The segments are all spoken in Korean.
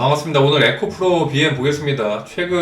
반갑습니다. 오늘 에코프로 BM 보겠습니다. 최근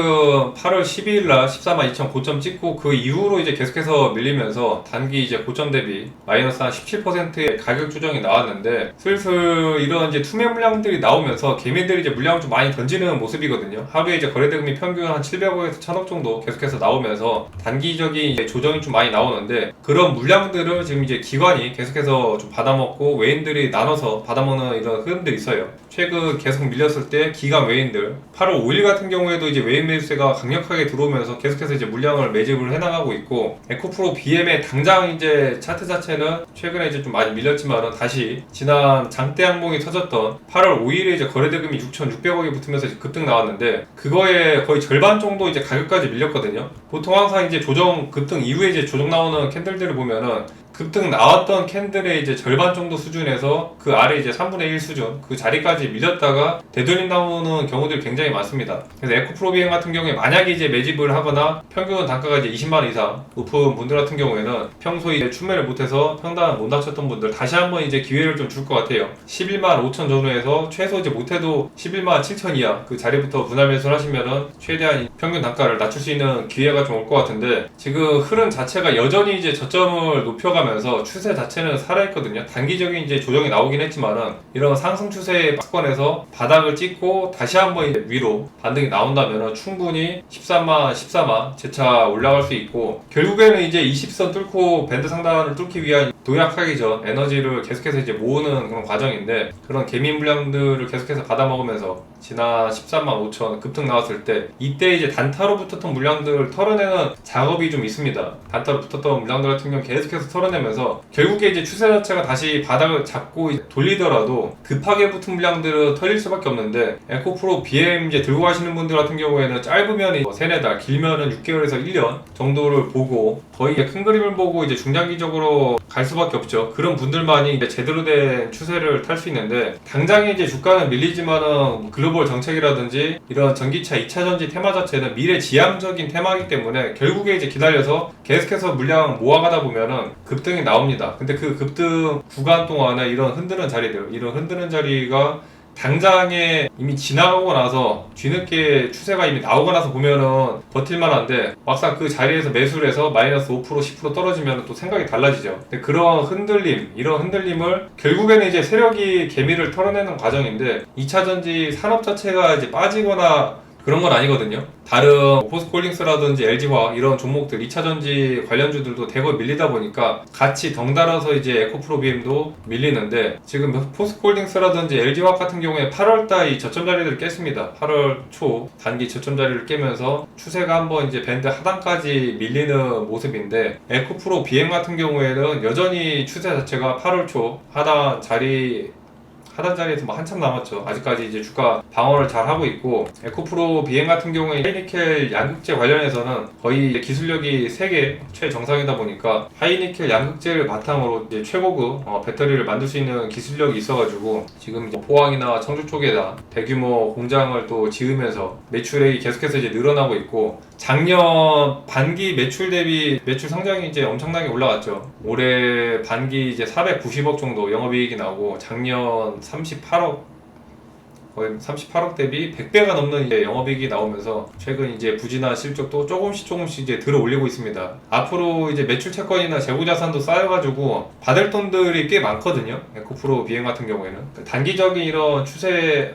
8월 12일날 14만 2천 고점 찍고 그 이후로 이제 계속해서 밀리면서 단기 이제 고점 대비 마이너스 한 17%의 가격 조정이 나왔는데 슬슬 이런 이제 투매 물량들이 나오면서 개미들이 이제 물량을 좀 많이 던지는 모습이거든요. 하루에 이제 거래대금이 평균 한 700억에서 1000억 정도 계속해서 나오면서 단기적인 이제 조정이 좀 많이 나오는데 그런 물량들을 지금 이제 기관이 계속해서 좀 받아먹고 외인들이 나눠서 받아먹는 이런 흐름들이 있어요. 최근 계속 밀렸을 때 기관 외인들 8월 5일 같은 경우에도 이제 외인 매수세가 강력하게 들어오면서 계속해서 이제 물량을 매집을 해나가고 있고 에코프로 BM의 당장 이제 차트 자체는 최근에 이제 좀 많이 밀렸지만은 다시 지난 장대 항봉이 터졌던 8월 5일에 이제 거래대금이 6,600억이 붙으면서 급등 나왔는데 그거의 거의 절반 정도 이제 가격까지 밀렸거든요. 보통 항상 이제 조정 급등 이후에 이제 조정 나오는 캔들들을 보면은 급등 나왔던 캔들의 이제 절반 정도 수준에서 그 아래 이제 3분의 1 수준 그 자리까지 밀렸다가 되돌림 나오는 경우들이 굉장히 많습니다. 그래서 에코프로 BM 같은 경우에 만약에 이제 매집을 하거나 평균 단가가 이제 20만원 이상 높은 분들 같은 경우에는 평소에 이제 출매를 못해서 평단 못 낮췄던 분들 다시 한번 이제 기회를 좀 줄 것 같아요. 11만 5천 전후에서 최소 이제 못해도 11만 7천 이하 그 자리부터 분할 매수를 하시면은 최대한 평균 단가를 낮출 수 있는 기회가 좀 올 것 같은데 지금 흐름 자체가 여전히 이제 저점을 높여가면서 추세 자체는 살아있거든요. 단기적인 이제 조정이 나오긴 했지만은 이런 상승 추세의 박권에서 바닥을 찍고 다시 한번 이제 위로 반등이 나온다면은 충분히 13만, 14만 재차 올라갈 수 있고 결국에는 이제 20선 뚫고 밴드 상단을 뚫기 위한 도약하기 전 에너지를 계속해서 이제 모으는 그런 과정인데 그런 개미 물량들을 계속해서 받아먹으면서 지난 13만 5천 급등 나왔을 때 이때 이제 단타로 붙었던 물량들을 털어내는 작업이 좀 있습니다. 단타로 붙었던 물량들 같은 경우 계속해서 털어내면서 결국에 이제 추세 자체가 다시 바닥을 잡고 돌리더라도 급하게 붙은 물량들은 털릴 수밖에 없는데 에코프로 BM 이제 들고 가시는 분들 같은 경우에는 짧으면 세네 달, 길면은 6개월에서 1년 정도를 보고 거의 큰 그림을 보고 이제 중장기적으로 갈 수밖에 없죠. 그런 분들만이 이제 제대로 된 추세를 탈 수 있는데 당장에 이제 주가는 밀리지만은 글로벌 정책이라든지 이런 전기차 2차 전지 테마 자체는 미래지향적인 테마이기 때문에 결국에 이제 기다려서 계속해서 물량 모아가다 보면은 급등이 나옵니다. 근데 그 급등 구간 동안에 이런 흔드는 자리가 당장에 이미 지나가고 나서 뒤늦게 추세가 이미 나오고 나서 보면은 버틸만한데 막상 그 자리에서 매수를 해서 마이너스 5% 10% 떨어지면 또 생각이 달라지죠. 근데 그런 이런 흔들림을 결국에는 이제 세력이 개미를 털어내는 과정인데 2차전지 산업 자체가 이제 빠지거나 그런 건 아니거든요. 다른 포스코홀딩스라든지 LG화학 이런 종목들 2차전지 관련주들도 대거 밀리다 보니까 같이 덩달아서 이제 에코프로 BM도 밀리는데 지금 포스코홀딩스라든지 LG화학 같은 경우에 8월달 이 저점 자리를 깼습니다. 8월 초 단기 저점 자리를 깨면서 추세가 한번 이제 밴드 하단까지 밀리는 모습인데 에코프로 BM 같은 경우에는 여전히 추세 자체가 8월 초 하단 자리에서 뭐 한참 남았죠. 아직까지 이제 주가 방어를 잘 하고 있고 에코프로 BM 같은 경우에 하이니켈 양극재 관련해서는 거의 기술력이 세계 최정상이다 보니까 하이니켈 양극재를 바탕으로 이제 최고급 배터리를 만들 수 있는 기술력이 있어가지고 지금 이제 포항이나 청주 쪽에다 대규모 공장을 또 지으면서 매출액이 계속해서 이제 늘어나고 있고 작년 반기 매출 대비 매출 성장이 이제 엄청나게 올라갔죠. 올해 반기 이제 490억 정도 영업이익이 나오고 작년 38억 거의 38억 대비 100배가 넘는 이제 영업이익이 나오면서 최근 이제 부진한 실적도 조금씩 이제 들어 올리고 있습니다. 앞으로 이제 매출 채권이나 재고 자산도 쌓여가지고 받을 돈들이 꽤 많거든요. 에코프로 BM 같은 경우에는 단기적인 이런 추세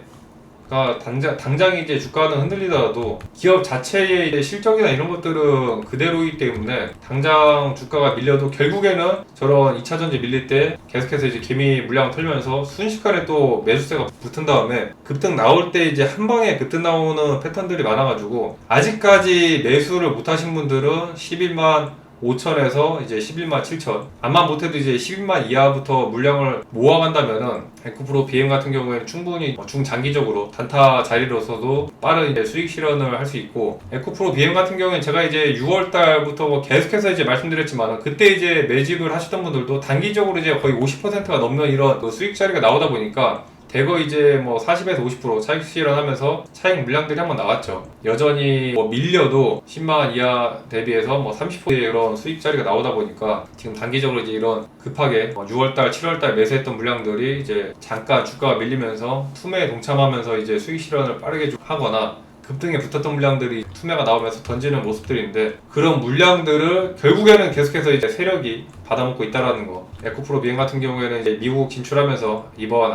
당장 이제 주가는 흔들리더라도 기업 자체의 이제 실적이나 이런 것들은 그대로이기 때문에 당장 주가가 밀려도 결국에는 저런 2차전지 밀릴 때 계속해서 이제 개미 물량을 털면서 순식간에 또 매수세가 붙은 다음에 급등 나올 때 이제 한 방에 급등 나오는 패턴들이 많아가지고 아직까지 매수를 못하신 분들은 11만 5천에서 이제 11만 7천 암만 못해도 이제 11만 이하부터 물량을 모아간다면은 에코프로 BM 같은 경우에는 충분히 중장기적으로 단타 자리로서도 빠른 이제 수익 실현을 할 수 있고 에코프로 BM 같은 경우에는 제가 이제 6월 달부터 계속해서 이제 말씀드렸지만은 그때 이제 매집을 하시던 분들도 단기적으로 이제 거의 50%가 넘는 이런 수익 자리가 나오다 보니까 대거 이제 뭐 40에서 50% 차익 실현하면서 차익 물량들이 한번 나왔죠. 여전히 뭐 밀려도 10만원 이하 대비해서 뭐 30%의 이런 수익자리가 나오다 보니까 지금 단기적으로 이제 이런 급하게 6월달, 7월달 매수했던 물량들이 이제 잠깐 주가가 밀리면서 투매에 동참하면서 이제 수익 실현을 빠르게 좀 하거나 급등에 붙었던 물량들이 투매가 나오면서 던지는 모습들인데, 그런 물량들을 결국에는 계속해서 이제 세력이 받아먹고 있다라는 거. 에코프로 비행 같은 경우에는 이제 미국 진출하면서 이번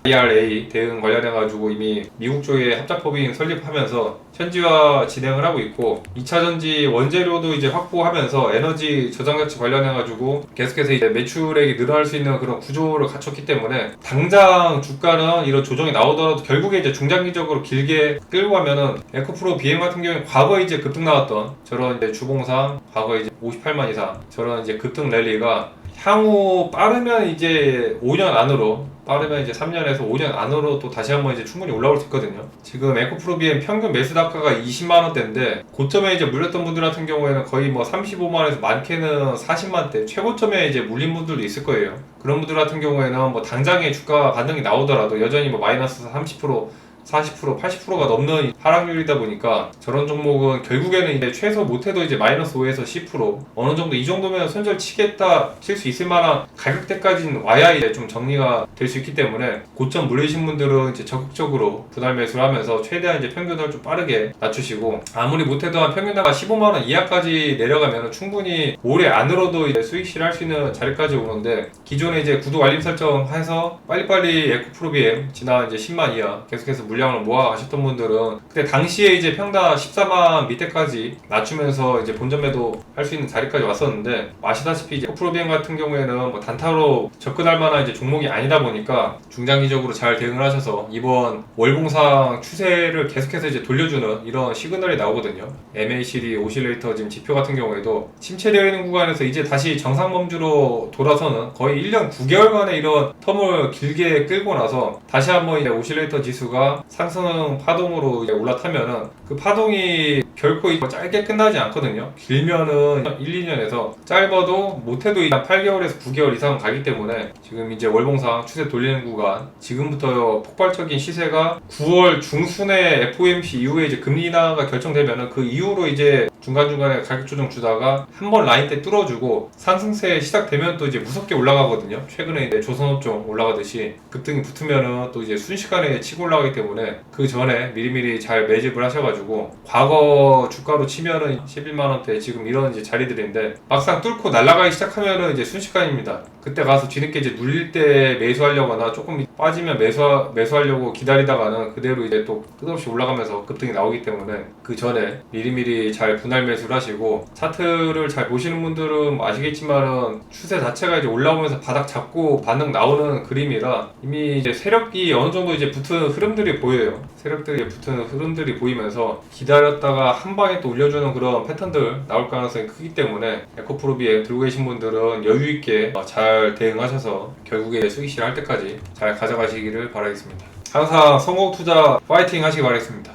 IRA 대응 관련해가지고 이미 미국 쪽에 합작법인 설립하면서 현지화 진행을 하고 있고, 2차전지 원재료도 이제 확보하면서 에너지 저장자치 관련해가지고 계속해서 이제 매출액이 늘어날 수 있는 그런 구조를 갖췄기 때문에 당장 주가는 이런 조정이 나오더라도 결국에 이제 중장기적으로 길게 끌고 가면은 에코프로 비행 같은 경우는 과거에 이제 급등 나왔던 저런 이제 주봉상 과거 이제 58만 이상 저런 이제 급등 랠리가 향후 빠르면 이제 5년 안으로, 빠르면 이제 3년에서 5년 안으로 또 다시 한번 이제 충분히 올라올 수 있거든요. 지금 에코프로 비행 평균 매수 단가가 20만원대인데 고점에 이제 물렸던 분들 같은 경우에는 거의 뭐 35만원에서 많게는 40만대, 최고점에 이제 물린 분들도 있을 거예요. 그런 분들 같은 경우에는 뭐 당장에 주가 반등이 나오더라도 여전히 뭐 마이너스 30%, 40%, 80%가 넘는 하락률이다 보니까 저런 종목은 결국에는 이제 최소 못해도 이제 마이너스 5에서 10% 어느 정도 이 정도면 손절 치겠다 칠 수 있을 만한 가격대까지는 와야 이제 좀 정리가 될 수 있기 때문에 고점 물리신 분들은 이제 적극적으로 분할 매수를 하면서 최대한 이제 평균을 좀 빠르게 낮추시고, 아무리 못해도 한 평균가가 15만원 이하까지 내려가면 충분히 올해 안으로도 이제 수익 실할 수 있는 자리까지 오는데, 기존에 이제 구독 알림 설정해서 빨리빨리 에코프로 비행 지난 이제 10만 이하 계속해서 물량을 모아 가셨던 분들은 그때 당시에 이제 평당 14만 밑에까지 낮추면서 이제 본전 매도 할 수 있는 자리까지 왔었는데, 아시다시피 이제 에코프로 비행 같은 경우에는 뭐 단타로 접근할 만한 이제 종목이 아니다 보니까 중장기적으로 잘 대응을 하셔서 이번 월봉상 추세를 계속해서 이제 돌려주는 이런 시그널이 나오거든요. MACD 오실레이터 지금 지표 같은 경우에도 침체되어 있는 구간에서 이제 다시 정상 범주로 돌아서는 거의 1년 9개월간의 이런 텀을 길게 끌고 나서 다시 한번 이제 오실레이터 지수가 상승 파동으로 이제 올라타면은 그 파동이 결코 짧게 끝나지 않거든요. 길면은 1, 2년에서 짧아도 못해도 한 8개월에서 9개월 이상 가기 때문에 지금 이제 월봉상 추세 돌리는 구간, 지금부터 폭발적인 시세가 9월 중순에 FOMC 이후에 이제 금리 인하가 결정되면은 그 이후로 이제 중간중간에 가격 조정 주다가 한번 라인 때 뚫어주고 상승세 시작되면 또 이제 무섭게 올라가거든요. 최근에 이제 조선업종 올라가듯이 급등이 붙으면은 또 이제 순식간에 치고 올라가기 때문에 그 전에 미리미리 잘 매집을 하셔가지고, 과거 주가로 치면은 11만원대 지금 이런 이제 자리들인데 막상 뚫고 날아가기 시작하면은 이제 순식간입니다. 그때 가서 뒤늦게 이제 눌릴 때 매수하려거나 조금 빠지면 매수하려고 기다리다가는 그대로 이제 또 끝없이 올라가면서 급등이 나오기 때문에 그 전에 미리미리 잘 분할 매수를 하시고, 차트를 잘 보시는 분들은 아시겠지만은 추세 자체가 이제 올라오면서 바닥 잡고 반등 나오는 그림이라 이미 이제 세력이 어느 정도 이제 붙은 흐름들이 보여요. 세력들이 붙은 흐름들이 보이면서 기다렸다가 한 방에 또 올려주는 그런 패턴들 나올 가능성이 크기 때문에 에코프로 비행 들고 계신 분들은 여유 있게 잘 대응하셔서 결국에 수익 실할 때까지 잘 가져가시기를 바라겠습니다. 항상 성공 투자 파이팅 하시기 바라겠습니다.